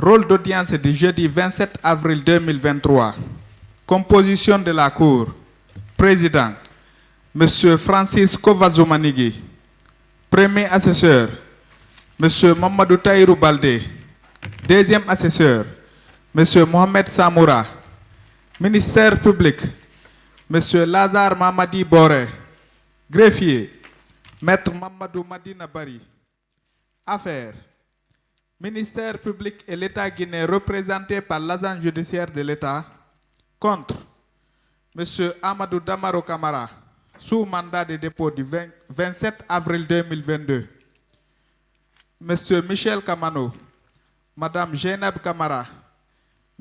Rôle d'audience du jeudi 27 avril 2023. Composition de la Cour. Président, M. Francis Kovazumanigi. Premier assesseur, M. Mamadou Taïrou Baldé. Deuxième assesseur, M. Mohamed Samoura. Ministère public, M. Lazare Mamadi Boré. Greffier, Maître Mamadou Madina Bari. Affaires. Ministère public et l'État guinéen représenté par l'agent judiciaire de l'État. Contre, M. Amadou Damaro Camara, sous mandat de dépôt du 27 avril 2022. M. Michel Kamano, Mme Jenab Kamara,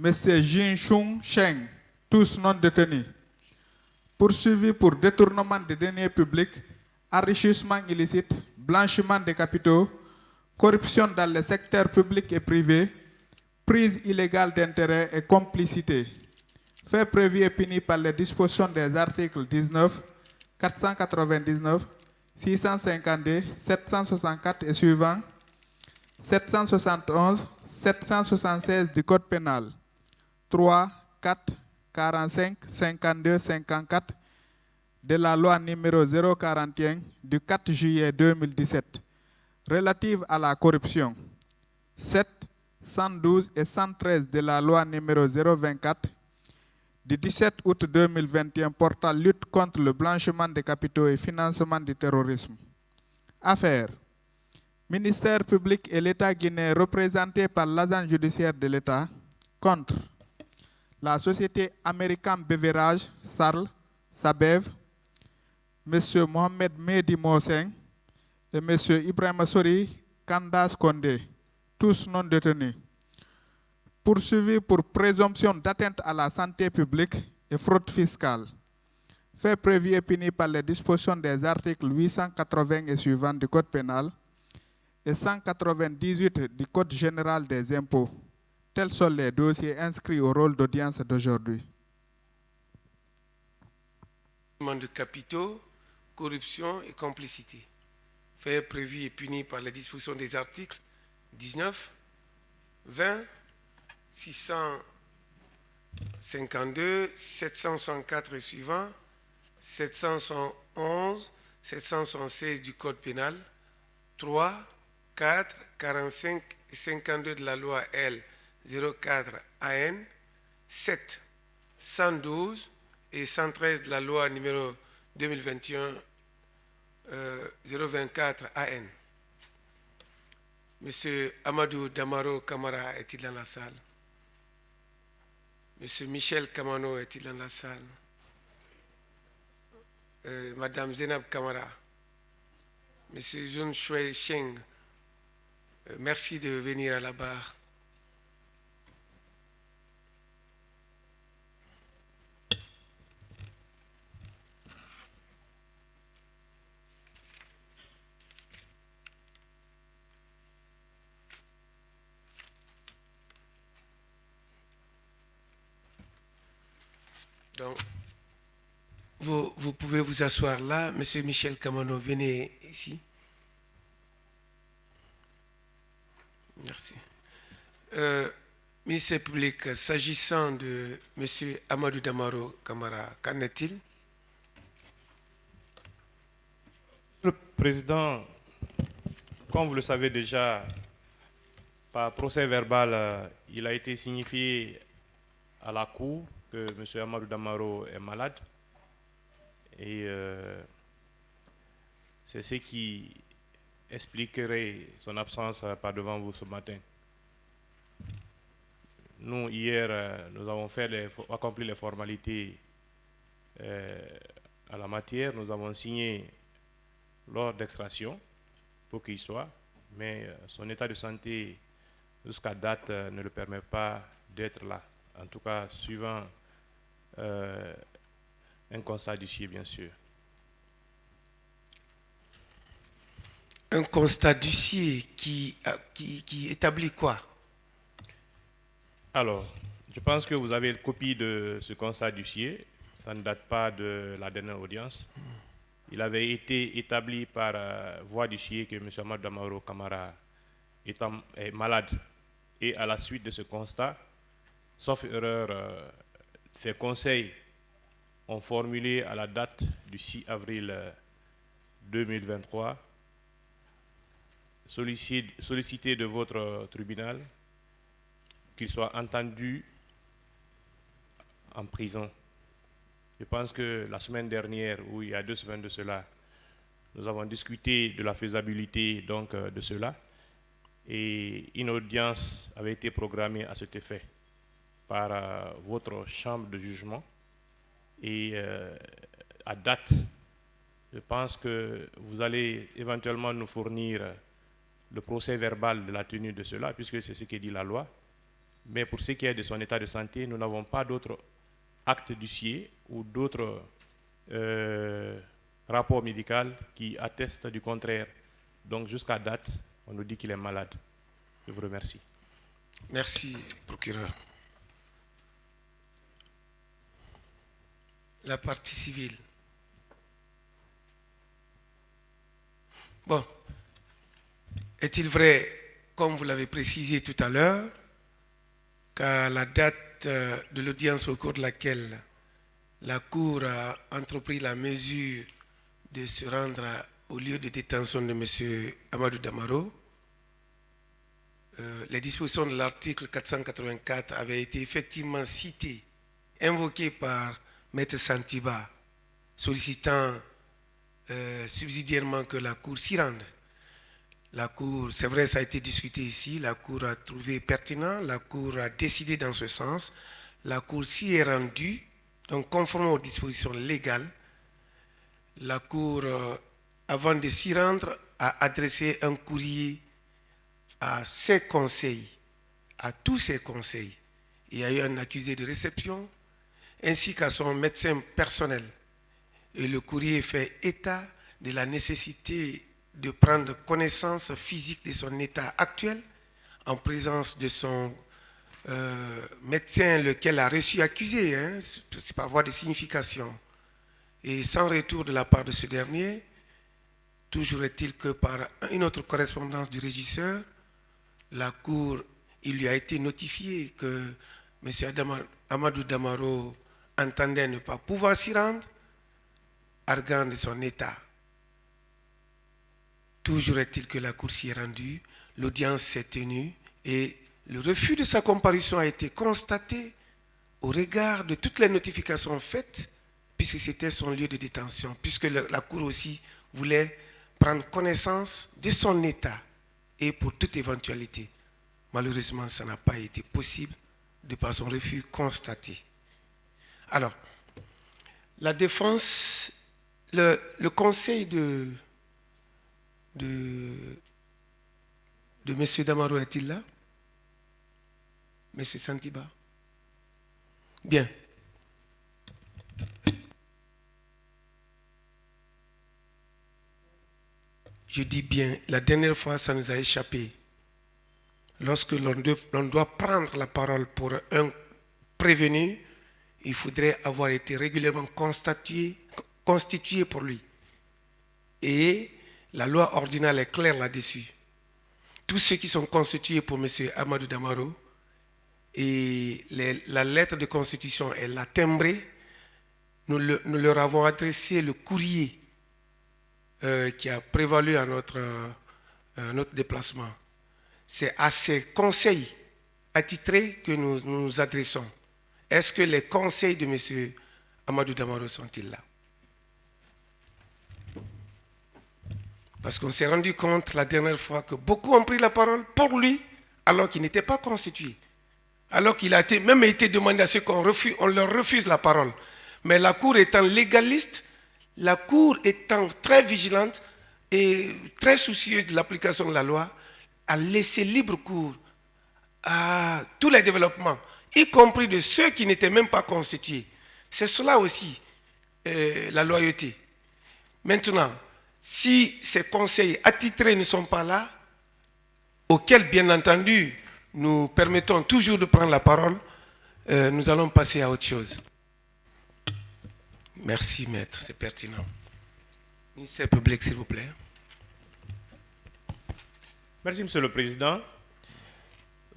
M. Jin Chung Cheng, tous non détenus. Poursuivis pour détournement des deniers publics, enrichissement illicite, blanchiment des capitaux, corruption dans le secteur public et privé, prise illégale d'intérêt et complicité. Fait prévu et puni par les dispositions des articles 19, 499, 652, 764 et suivants, 771, 776 du Code pénal, 3, 4, 45, 52, 54 de la loi numéro 041 du 4 juillet 2017 relative à la corruption, 7, 112 et 113 de la loi numéro 024 du 17 août 2021 portant lutte contre le blanchiment des capitaux et financement du terrorisme. Affaires. Ministère public et l'État guinéen représenté par l'agent judiciaire de l'État. Contre. La société American Beverage, SARL, SABEV, M. Mohamed Mehdi Moseng et M. Ibrahim Sori Kandas Kondé, tous non détenus. Poursuivis pour présomption d'atteinte à la santé publique et fraude fiscale. Fait prévu et puni par les dispositions des articles 880 et suivants du Code pénal et 198 du Code général des impôts. Tels sont les dossiers inscrits au rôle d'audience d'aujourd'hui. De capitaux, corruption et complicité. Fait prévu et puni par les dispositions des articles 19, 20, 652, 764 et suivants, 771, 776 du Code pénal, 3, 4, 45 et 52 de la loi L 04 AN, 7, 112 et 113 de la loi numéro 2021 024 AN. Monsieur Amadou Damaro Camara est-il dans la salle? Monsieur Michel Kamano est-il dans la salle? Madame Zenab Kamara, Monsieur Jun Shui Sheng, merci de venir à la barre. Donc, vous pouvez vous asseoir là. Monsieur Michel Kamano, venez ici. Merci. Ministère public, s'agissant de Monsieur Amadou Damaro Camara, qu'en est-il? Le Président, comme vous le savez déjà, par procès verbal, il a été signifié à la Cour que M. Amadou Damaro est malade. Et c'est ce qui expliquerait son absence par devant vous ce matin. Nous, hier, nous avons accompli les formalités à la matière. Nous avons signé l'ordre d'extraction pour qu'il soit, mais son état de santé jusqu'à date ne le permet pas d'être là. En tout cas, suivant un constat d'huissier, bien sûr. Un constat d'huissier qui établit quoi? Alors, je pense que vous avez une copie de ce constat d'huissier. Ça ne date pas de la dernière audience. Il avait été établi par voie d'huissier que M. Amadou Damaro Camara est malade Et à la suite de ce constat, sauf erreur, ces conseils ont formulé à la date du 6 avril 2023 sollicité de votre tribunal qu'il soit entendu en prison. Je pense que la semaine dernière, ou il y a 2 semaines de cela, nous avons discuté de la faisabilité donc, de cela, et une audience avait été programmée à cet effet par votre chambre de jugement. Et à date, je pense que vous allez éventuellement nous fournir le procès verbal de la tenue de cela, puisque c'est ce que dit la loi. Mais pour ce qui est de son état de santé, nous n'avons pas d'autres actes d'huissier ou d'autres rapports médicaux qui attestent du contraire. Donc jusqu'à date, on nous dit qu'il est malade. Je vous remercie. Merci, procureur. La partie civile. Bon, est-il vrai, comme vous l'avez précisé tout à l'heure, qu'à la date de l'audience au cours de laquelle la Cour a entrepris la mesure de se rendre au lieu de détention de M. Amadou Damaro, les dispositions de l'article 484 avaient été effectivement citées, invoquées par Maître Santiba, sollicitant subsidiairement que la Cour s'y rende. La Cour, c'est vrai, ça a été discuté ici, la Cour a trouvé pertinent, la Cour a décidé dans ce sens, la Cour s'y est rendue, donc conforme aux dispositions légales. La Cour, avant de s'y rendre, a adressé un courrier à ses conseils, à tous ses conseils. Il y a eu un accusé de réception, ainsi qu'à son médecin personnel. Et le courrier fait état de la nécessité de prendre connaissance physique de son état actuel en présence de son médecin, lequel a reçu accusé, c'est par voie de signification. Et sans retour de la part de ce dernier, toujours est-il que par une autre correspondance du régisseur, la Cour, il lui a été notifié que M. Amadou Damaro entendait ne pas pouvoir s'y rendre, arguant de son état. Toujours est-il que la Cour s'y est rendue, l'audience s'est tenue et le refus de sa comparution a été constaté au regard de toutes les notifications faites, puisque c'était son lieu de détention, puisque la Cour aussi voulait prendre connaissance de son état et pour toute éventualité. Malheureusement, ça n'a pas été possible de par son refus constaté. Alors, la défense, le conseil de M. Damaro est-il là? M. Santiba? Bien. Je dis bien, la dernière fois, ça nous a échappé. Lorsque l'on doit prendre la parole pour un prévenu, il faudrait avoir été régulièrement constitué pour lui. Et la loi ordinale est claire là-dessus. Tous ceux qui sont constitués pour M. Amadou Damaro, et la lettre de constitution est là timbrée, nous leur avons adressé le courrier qui a prévalu à notre déplacement. C'est à ces conseils attitrés que nous nous adressons. Est-ce que les conseils de M. Amadou Damaro sont-ils là? Parce qu'on s'est rendu compte la dernière fois que beaucoup ont pris la parole pour lui alors qu'il n'était pas constitué. Alors qu'il a même été demandé à ceux qu'on leur refuse la parole. Mais la Cour étant légaliste, la Cour étant très vigilante et très soucieuse de l'application de la loi, a laissé libre cours à tous les développements, y compris de ceux qui n'étaient même pas constitués. C'est cela aussi la loyauté. Maintenant, si ces conseils attitrés ne sont pas là, auxquels bien entendu nous permettons toujours de prendre la parole, nous allons passer à autre chose. Merci maître, c'est pertinent. Ministère public, s'il vous plaît. Merci, Monsieur le Président.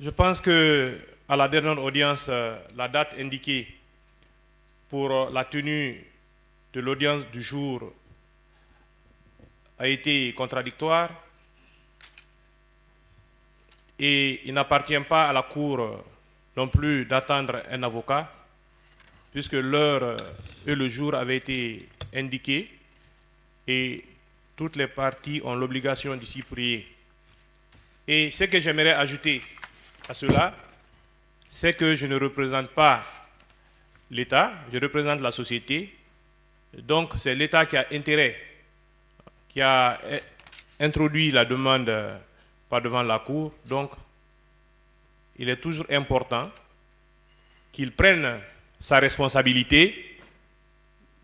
Je pense que à la dernière audience, la date indiquée pour la tenue de l'audience du jour a été contradictoire et il n'appartient pas à la Cour non plus d'attendre un avocat puisque l'heure et le jour avaient été indiqués et toutes les parties ont l'obligation d'y prier. Et ce que j'aimerais ajouter à cela, c'est que je ne représente pas l'État, je représente la société. Donc c'est l'État qui a intérêt, qui a introduit la demande par devant la Cour. Donc il est toujours important qu'il prenne sa responsabilité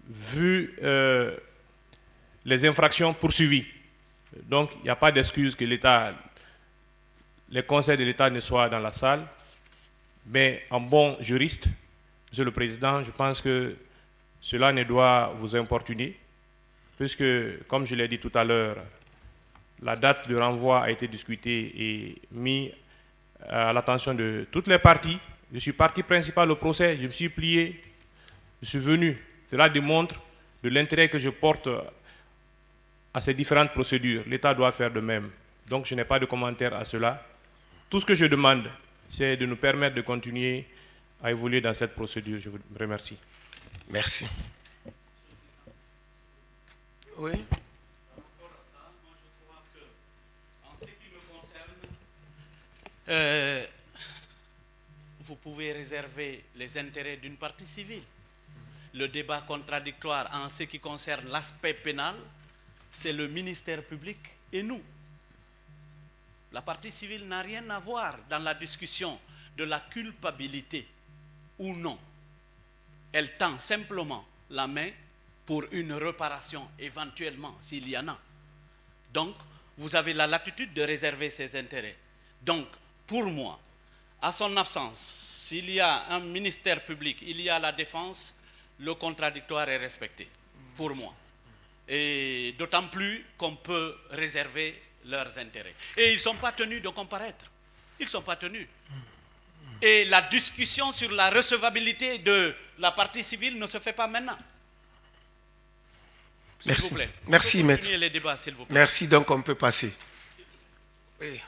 vu les infractions poursuivies. Donc il n'y a pas d'excuse que l'État, les conseils de l'État ne soient dans la salle, mais en bon juriste, Monsieur le Président, je pense que cela ne doit vous importuner, puisque, comme je l'ai dit tout à l'heure, la date de renvoi a été discutée et mise à l'attention de toutes les parties. Je suis partie principale au procès, je me suis plié, je suis venu. Cela démontre de l'intérêt que je porte à ces différentes procédures. L'État doit faire de même. Donc je n'ai pas de commentaire à cela. Tout ce que je demande, c'est de nous permettre de continuer à évoluer dans cette procédure. Je vous remercie. Merci. Oui. En ce qui me concerne, vous pouvez réserver les intérêts d'une partie civile. Le débat contradictoire en ce qui concerne l'aspect pénal, c'est le ministère public et nous. La partie civile n'a rien à voir dans la discussion de la culpabilité ou non. Elle tend simplement la main pour une réparation éventuellement s'il y en a. Donc, vous avez la latitude de réserver ses intérêts. Donc, pour moi, à son absence, s'il y a un ministère public, il y a la défense, le contradictoire est respecté, pour moi. Et d'autant plus qu'on peut réserver leurs intérêts. Et ils ne sont pas tenus de comparaître. Ils ne sont pas tenus. Et la discussion sur la recevabilité de la partie civile ne se fait pas maintenant. S'il vous plaît. Merci, maître. Les débats, s'il vous plaît. Merci, donc on peut passer. Oui.